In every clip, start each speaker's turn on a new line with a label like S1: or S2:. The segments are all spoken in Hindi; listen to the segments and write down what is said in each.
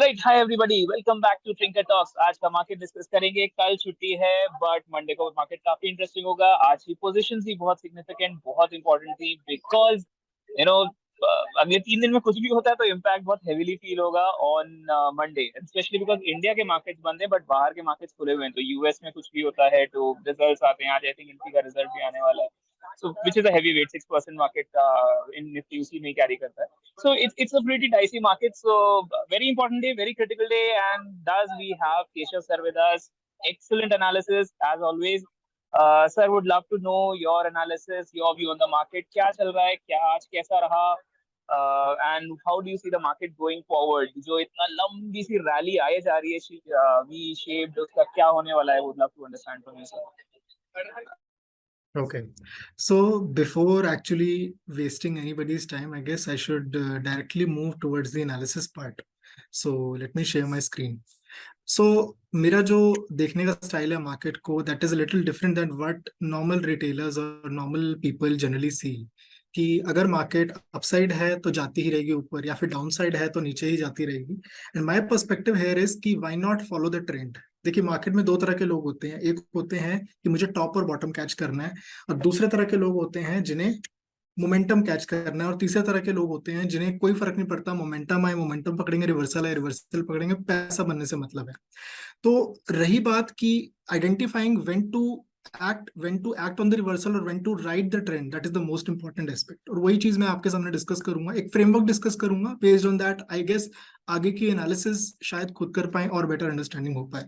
S1: Alright, hi everybody, welcome back to Trinkar talks. आज का मार्केट डिस्कस करेंगे। कल छुट्टी है बट मंडे को मार्केट काफी इंटरेस्टिंग होगा। आज की पोजीशंस भी बहुत सिग्निफिकेंट, बहुत इंपॉर्टेंट थी बिकॉज यू नो अगले 3 दिन में कुछ भी होता है तो इम्पैक्ट बहुत हेवीली फील होगा on Monday, specially because India के मार्केट्स बंद है बट बाहर के मार्केट्स खुले हुए हैं। तो यूएस में कुछ भी होता है तो रिजल्ट्स आते हैं। आज आई थिंक इनकी का रिजल्ट भी आने वाला है। So which is a heavyweight 6% market in Nifty उसी में कैरी करता है। So it's a pretty dicey market. So very important day, very critical day, and thus we have Keshav sir with us. Excellent analysis as always. Sir, would love to know your analysis, your view on the market. क्या चल रहा है, क्या आज कैसा रहा, and how do you see the market going forward? जो इतना लंबी सी रैली आए जा रही है V shaped, उसका क्या होने वाला है? Would love to understand from you, sir.
S2: Okay, so before actually wasting anybody's time, I guess I should directly move towards the analysis part. So let me share my screen. So मेरा जो देखने का स्टाइल है मार्केट को, that is a little different than what normal retailers or normal people generally see. कि अगर मार्केट अपसाइड है तो जाती ही रहेगी ऊपर, या फिर डाउन साइड है तो नीचे ही जाती रहेगी. And my perspective here is कि why not follow the trend. देखिए, मार्केट में दो तरह के लोग होते हैं. एक होते हैं कि मुझे टॉप और बॉटम कैच करना है, और दूसरे तरह के लोग होते हैं जिन्हें मोमेंटम कैच करना है, और तीसरे तरह के लोग होते हैं जिन्हें कोई फर्क नहीं पड़ता, मोमेंटम आए मोमेंटम पकड़ेंगे, रिवर्सल आए रिवर्सल पकड़ेंगे, पैसा बनने से मतलब है. तो रही बात कि identifying when to act on the reversal और when to ride the trend, that is the most important aspect. और वही चीज मैं आपके सामने डिस्कस करूंगा, एक फ्रेमवर्क डिस्कस करूंगा. Based on that I guess आगे की एनालिसिस शायद खुद कर पाए और बेटर अंडरस्टैंडिंग हो पाए.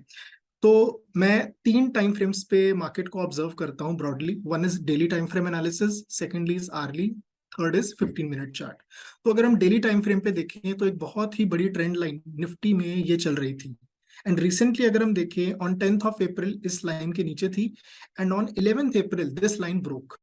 S2: तो मैं 3 टाइम फ्रेम्स पे मार्केट को ऑब्जर्व करता हूँ broadly. One is daily time frame analysis, secondly is hourly, third is 15 minute chart. तो अगर हम डेली टाइम फ्रेम पे देखें तो एक बहुत ही बड़ी ट्रेंड लाइन निफ्टी में ये चल रही थी. एंड रिसेंटली अगर हम देखें, ऑन 10th of April इस लाइन के नीचे थी, and on 11th April this line broke.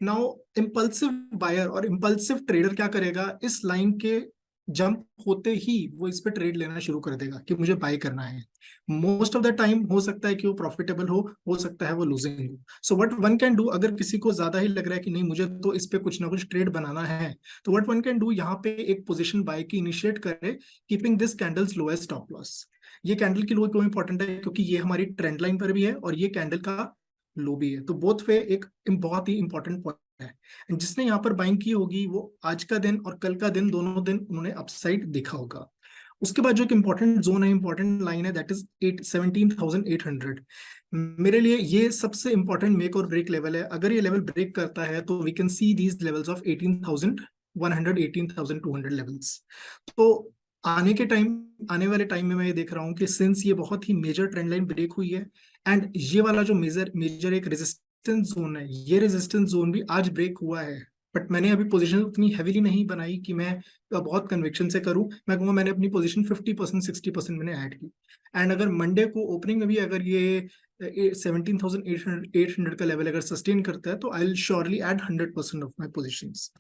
S2: Now impulsive buyer और इम्पल्सिव ट्रेडर क्या करेगा, इस लाइन के जंप होते ही वो इस पे ट्रेड लेना शुरू कर देगा कि मुझे बाय करना है. मोस्ट ऑफ द टाइम हो सकता है कि वो प्रॉफिटेबल हो सकता है वो लूजिंग हो. So what one can do, अगर किसी को ज्यादा ही लग रहा है कि नहीं मुझे तो इस पे कुछ ना कुछ ट्रेड बनाना है, तो व्हाट वन कैन डू, यहाँ पे एक पोजीशन बाय की इनिशिएट करे, keeping this candles low as stop loss. ये कैंडल की लो क्यों इंपॉर्टेंट है, क्योंकि ये हमारी ट्रेंड लाइन पर भी है और ये कैंडल का लो भी है. तो बोथ वे एक बहुत ही इंपॉर्टेंट पॉइंट है. जिसने यहाँ पर बाइंग की होगी वो आज का दिन और कल का दिन, दोनों दिन उन्होंने अपसाइड देखा होगा. उसके बाद जो एक इंपॉर्टेंट जोन है, इंपॉर्टेंट लाइन है, दैट इज 17,800. मेरे लिए ये सबसे इंपॉर्टेंट मेक और ब्रेक लेवल है. अगर ये लेवल ब्रेक करता है तो we can see these levels of 18,100, 18,200 levels. तो आने वाले टाइम में मैं ये देख रहा हूँ कि सिंस ये बहुत ही मेजर ट्रेंड लाइन ब्रेक हुई है, एंड ये वाला जो मेजर एक रेजिस्टेंस जोन है, ये रेजिस्टेंस जोन भी आज ब्रेक हुआ है. बट मैंने अभी पोजीशन उतनी हैवीली नहीं बनाई कि मैं बहुत कन्विक्शन से करूं. मैं कहूँगा मैंने अपनी पोजीशन 50%, 60% मैंने ऐड की. एंड अगर मंडे को ओपनिंग में भी अगर ये 17,800 का लेवल अगर सस्टेन करता है तो I will surely add 100% of my positions.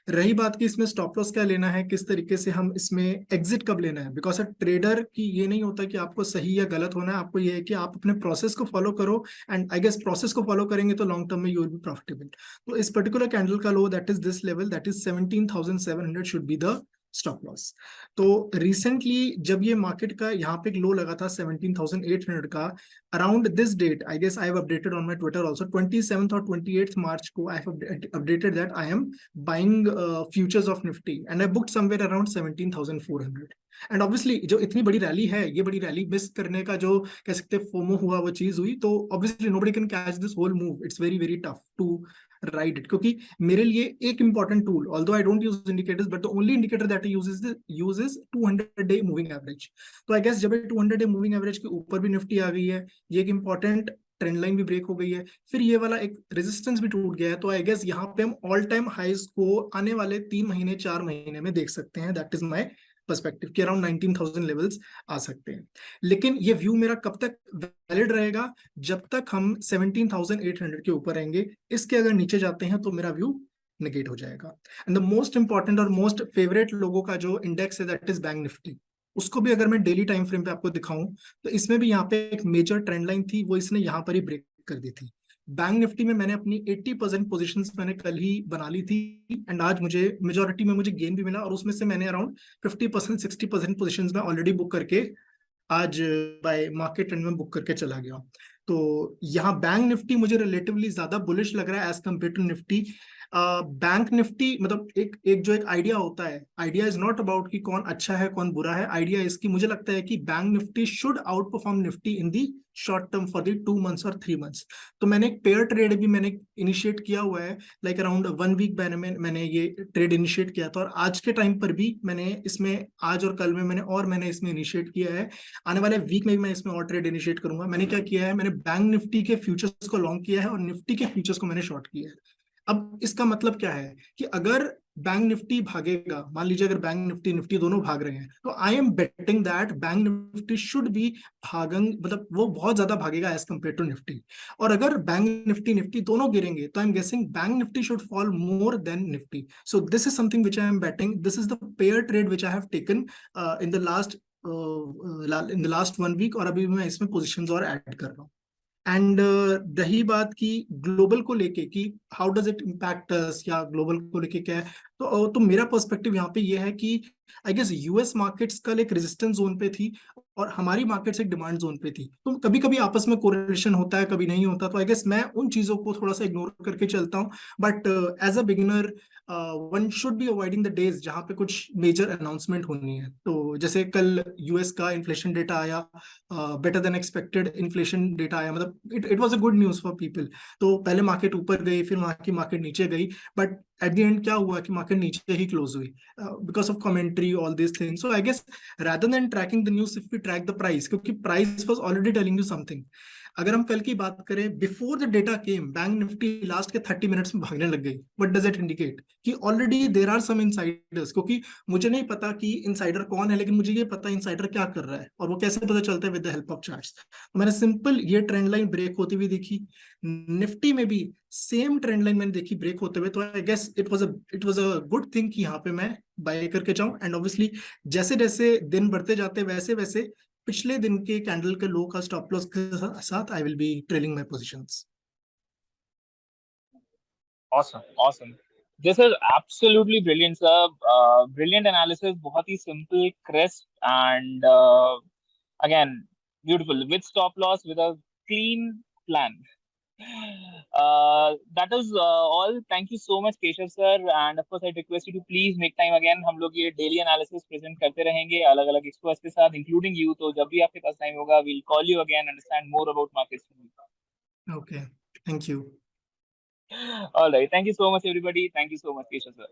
S2: रही बात कि इसमें स्टॉप लॉस क्या लेना है, किस तरीके से हम इसमें एग्जिट कब लेना है, बिकॉज अ ट्रेडर की ये नहीं होता कि आपको सही या गलत होना है, आपको ये है कि आप अपने प्रोसेस को फॉलो करो, एंड आई गेस प्रोसेस को फॉलो करेंगे तो लॉन्ग टर्म में यू विल बी प्रॉफिटेबल. तो इस पर्टिकुलर कैंडल का low, that is this level, that is 17,700 should be the stop loss. तो रिसेंटली जब ये मार्केट का यहाँ पे एक लो लगा था 17,800 का, around this date I guess I have updated on my Twitter also, 27th और 28th मार्च को I have updated that I am buying futures of Nifty, and I booked somewhere around 17,400. And obviously जो इतनी बड़ी रैली है, ये बड़ी रैली मिस करने का जो कह सकते फोमो हुआ, वो चीज हुई, तो obviously nobody can catch this whole move. It's very very tough to write it, क्योंकि मेरे लिए एक important tool, although I don't use indicators, but the only indicator that I use is 200-day moving average. तो आई गेस जब 200-day मूविंग एवरेज के ऊपर भी निफ्टी आ गई है, ये एक इंपॉर्टेंट ट्रेंड लाइन भी ब्रेक हो गई है, फिर ये वाला एक रेजिस्टेंस भी टूट गया है, तो आई गेस यहाँ पे हम ऑल टाइम हाईज को आने वाले 3 महीने 4 महीने में देख सकते हैं. दैट इज माई पर्सपेक्टिव कि अराउंड 19,000 लेवल्स आ सकते हैं. लेकिन ये व्यू मेरा कब तक वैलिड रहेगा, जब तक हम 17,800 के ऊपर रहेंगे. इसके अगर नीचे जाते हैं तो मेरा व्यू नेगेट हो जाएगा. एंड द मोस्ट इंपॉर्टेंट और मोस्ट फेवरेट लोगों का जो इंडेक्स है, दैट इज बैंक निफ्टी. उसको भी अगर मैं डेली टाइम फ्रेम पे आपको दिखाऊं तो इसमें भी यहाँ पे एक मेजर ट्रेंड लाइन थी, वो इसने यहाँ पर ही ब्रेक कर दी थी. बैंक निफ्टी में मैंने अपनी 80% पोजीशंस मैंने कल ही बना ली थी, एंड आज मुझे मेजोरिटी में मुझे गेन भी मिला, और उसमें से मैंने अराउंड 50% 60% पोजीशंस में ऑलरेडी बुक करके आज बाय मार्केट एंड में बुक करके चला गया। तो यहाँ बैंक निफ्टी मुझे रिलेटिवली ज्यादा बुलिश लग रहा है as compare to Nifty. Bank Nifty मतलब एक एक जो एक आइडिया होता है, आइडिया इज नॉट अबाउट कि कौन अच्छा है कौन बुरा है, आइडिया इसकी मुझे लगता है कि bank Nifty should out perform Nifty in the short term for the 2 months और 3 मंथ्स। तो मैंने एक पेयर ट्रेड भी मैंने इनिशिएट किया हुआ है, लाइक अराउंड 1 वीक मैंने ये ट्रेड इनिशिएट किया था, और आज के टाइम पर भी मैंने इसमें आज और कल में मैंने इसमें इनिशिएट किया है। आने वाले वीक में भी मैं इसमें और ट्रेड इनिशिएट करूंगा। मैंने क्या किया है, मैंने बैंक निफ्टी के फ्यूचर्स को लॉन्ग किया है और निफ्टी के फ्यूचर्स को मैंने शॉर्ट किया है। अब इसका मतलब क्या है कि अगर बैंक निफ्टी भागेगा, मान लीजिए अगर बैंक निफ्टी दोनों भाग रहे हैं, तो I am betting that bank Nifty should be भागंग, मतलब वो बहुत ज्यादा भागेगा एज कम्पेयर टू निफ्टी। और अगर बैंक निफ्टी दोनों गिरेंगे तो I am guessing bank Nifty should fall more than Nifty. So this is something which I am betting, this is the pair trade which I have taken in the last 1 week, और अभी मैं इसमें पोजिशन और ऐड कर रहा हूँ। एंड रही बात की ग्लोबल को लेके कि how does it impact us, या ग्लोबल को लेके क्या है, तो मेरा पर्सपेक्टिव यहाँ पे ये है कि आई गेस यूएस मार्केट्स कल एक रेजिस्टेंस जोन पे थी और हमारी मार्केट्स एक डिमांड जोन पे थी। तो कभी कभी आपस में कोरिलेशन होता है, कभी नहीं होता, तो आई गेस मैं उन चीजों को थोड़ा सा इग्नोर करके चलता हूँ। But as a beginner one should be avoiding the days जहाँ पे कुछ मेजर अनाउंसमेंट होनी है। तो जैसे कल यूएस का इन्फ्लेशन डेटा आया, better than expected inflation data आया, मतलब it was a good news for people. तो पहले मार्केट ऊपर गई, फिर वहां की मार्केट नीचे गई, बट एट द एंड क्या हुआ कि मार्केट नीचे ही क्लोज हुई because of commentary all this things. So I guess rather than tracking the news, if we track the price, क्योंकि price was already telling you something। अगर हम कल की बात करें, before the data came bank Nifty last के 30 मिनट्स में भागने लग गई। व्हाट डज इट इंडिकेट कि already there are some insiders, क्योंकि मुझे नहीं पता कि इनसाइडर कौन है, लेकिन मुझे ये पता इनसाइडर क्या कर रहा है और वो कैसे पता चलता है, with the help of charts. तो मैंने सिंपल ये ट्रेंड लाइन ब्रेक होती हुई देखी, निफ्टी में भी सेम ट्रेंड लाइन मैंने देखी ब्रेक होते हुए। तो I guess it was a good thing कि यहाँ पे मैं बाय करके जाऊं। एंड ऑब्वियसली जैसे जैसे दिन बढ़ते जाते वैसे वैसे पिछले दिन के कैंडल के लो का स्टॉप लॉस के साथ I will be trailing my positions.
S1: Awesome. This is absolutely brilliant, sir. Brilliant analysis, बहुत ही simple, crisp, and again, beautiful with stop loss, with a clean plan. That is all. Thank you so much, Keshav sir. And of course, I request you to please make time again. हम लोग ये daily analysis present करते रहेंगे अलग-अलग experts के साथ, including you. तो जब भी आपके पास time होगा, we'll call you again, understand more about markets.
S2: Okay, thank you.
S1: All right. Thank you so much, everybody. Thank you so much, Keshav sir.